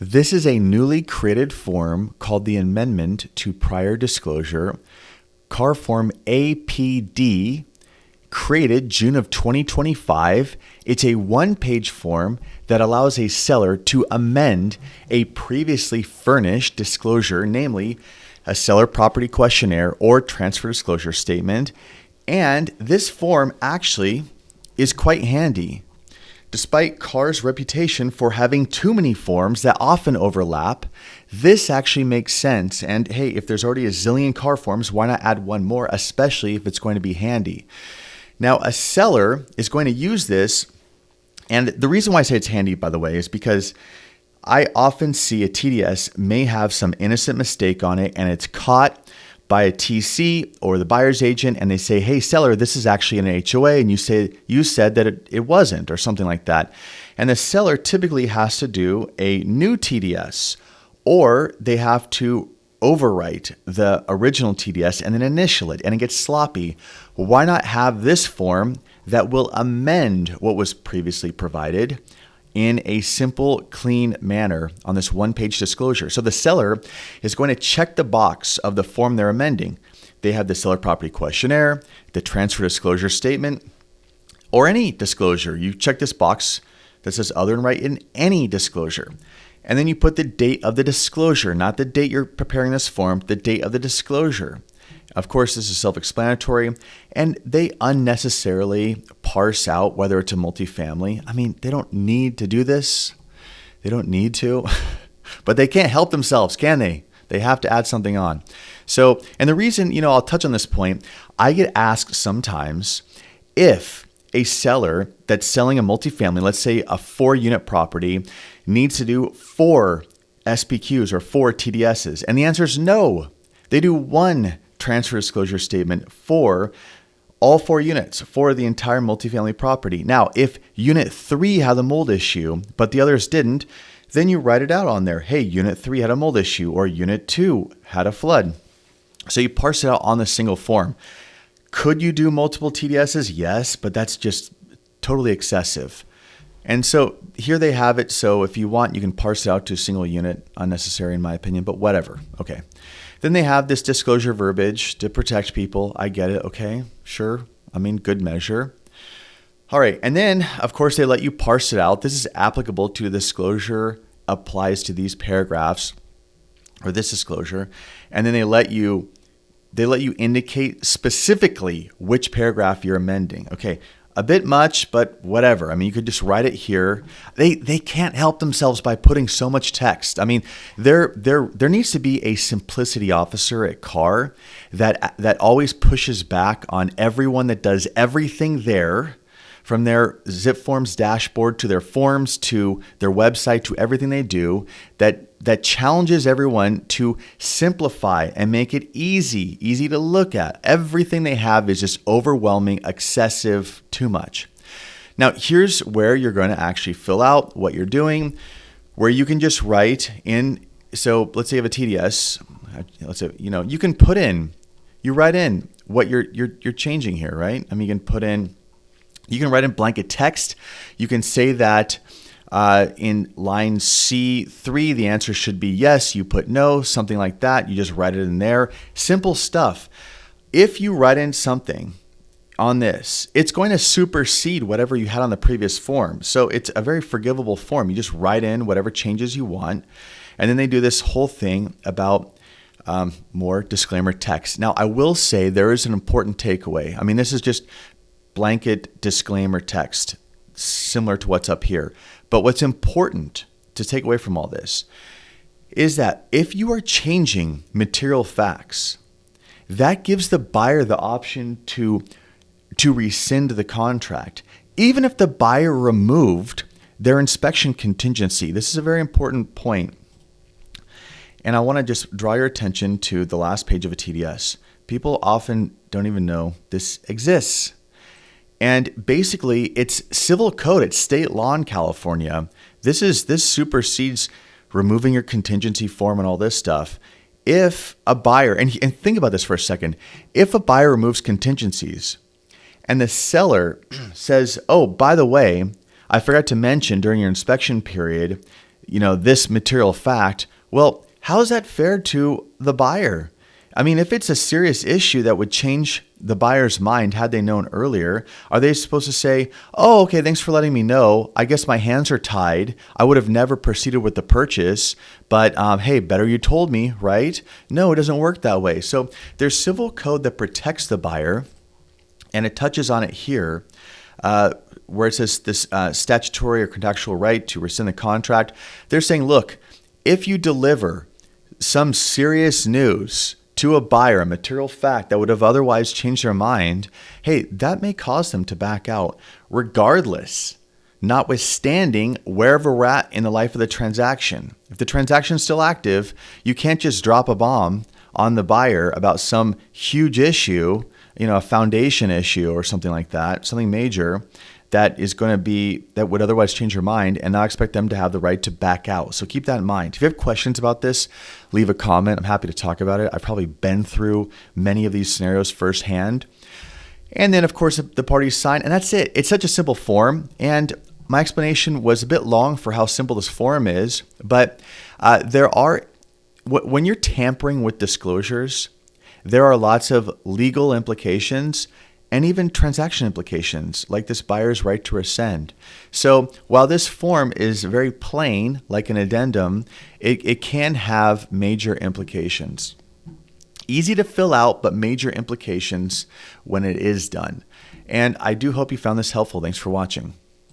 This is a newly created form called the Amendment to Prior Disclosure, C.A.R Form APD, created June of 2025. It's a one-page form that allows a seller to amend a previously furnished disclosure, namely a seller property questionnaire or transfer disclosure statement. And this form actually is quite handy. Despite C.A.R's reputation for having too many forms that often overlap, this actually makes sense. And hey, if there's already a zillion C.A.R forms, why not add one more, especially if it's going to be handy? Now, a seller is going to use this, and the reason why I say it's handy, by the way, is because I often see a TDS may have some innocent mistake on it, and it's caught by a TC or the buyer's agent, and they say, hey, seller, this is actually an HOA, and you said that it wasn't, or something like that. And the seller typically has to do a new TDS, or they have to overwrite the original TDS and then initial it, and it gets sloppy. Why not have this form that will amend what was previously provided in a simple, clean manner on this one-page disclosure? So the seller is going to check the box of the form they're amending. They have the seller property questionnaire, the transfer disclosure statement, or any disclosure. You check this box that says other and write in any disclosure. And then you put the date of the disclosure, not the date you're preparing this form, the date of the disclosure. Of course, this is self-explanatory, and they unnecessarily parse out whether it's a multifamily. I mean, they don't need to do this. They don't need to, but they can't help themselves, can they? They have to add something on. So, and the reason, I'll touch on this point, I get asked sometimes if a seller that's selling a multifamily, let's say a 4-unit property, needs to do 4 SPQs or 4 TDSs. And the answer is no. They do one transfer disclosure statement for all 4 units for the entire multifamily property. Now, if unit 3 had a mold issue, but the others didn't, then you write it out on there. Hey, unit 3 had a mold issue, or unit 2 had a flood. So you parse it out on the single form. Could you do multiple TDSs? Yes, but that's just totally excessive. And so here they have it. So if you want, you can parse it out to a single unit. Unnecessary in my opinion, but whatever. Okay. Then they have this disclosure verbiage to protect people. I get it. Okay, sure. I mean, good measure. All right. And then, of course, they let you parse it out. This is applicable to the disclosure, applies to these paragraphs or this disclosure. And then they let you indicate specifically which paragraph you're amending. Okay. A bit much, but whatever. I mean, you could just write it here. They can't help themselves by putting so much text. I mean, there needs to be a simplicity officer at C.A.R that always pushes back on everyone that does everything there, from their zip forms dashboard to their forms to their website to everything they do, that challenges everyone to simplify and make it easy to look at. Everything they have is just overwhelming, excessive, too much. Now, here's where you're going to actually fill out what you're doing, where you can just write in. So let's say you have a TDS. Let's say, you can write in what you're changing here, right? I mean, you can write in blanket text. You can say that in line C3, the answer should be yes. You put no, something like that. You just write it in there. Simple stuff. If you write in something on this, it's going to supersede whatever you had on the previous form. So it's a very forgivable form. You just write in whatever changes you want. And then they do this whole thing about more disclaimer text. Now, I will say there is an important takeaway. I mean, this is just blanket disclaimer text, similar to what's up here. But what's important to take away from all this is that if you are changing material facts, that gives the buyer the option to rescind the contract, even if the buyer removed their inspection contingency. This is a very important point. And I want to just draw your attention to the last page of a TDS. People often don't even know this exists. And basically, it's civil code. It's state law in California. This supersedes removing your contingency form and all this stuff. If a buyer, and think about this for a second, if a buyer removes contingencies and the seller says, oh, by the way, I forgot to mention during your inspection period, this material fact. Well, how is that fair to the buyer? I mean, if it's a serious issue that would change the buyer's mind had they known earlier, are they supposed to say, oh, okay, thanks for letting me know. I guess my hands are tied. I would have never proceeded with the purchase, but hey, better you told me, right? No, it doesn't work that way. So there's civil code that protects the buyer, and it touches on it here, where it says this statutory or contractual right to rescind the contract. They're saying, look, if you deliver some serious news to a buyer, a material fact that would have otherwise changed their mind, hey, that may cause them to back out regardless, notwithstanding wherever we're at in the life of the transaction. If the transaction is still active, you can't just drop a bomb on the buyer about some huge issue, a foundation issue or something like that, something major that would otherwise change your mind, and not expect them to have the right to back out. So keep that in mind. If you have questions about this, leave a comment. I'm happy to talk about it. I've probably been through many of these scenarios firsthand. And then, of course, the parties sign, and that's it. It's such a simple form, and my explanation was a bit long for how simple this form is, but when you're tampering with disclosures, there are lots of legal implications and even transaction implications, like this buyer's right to rescind. So while this form is very plain, like an addendum, it can have major implications. Easy to fill out, but major implications when it is done. And I do hope you found this helpful. Thanks for watching.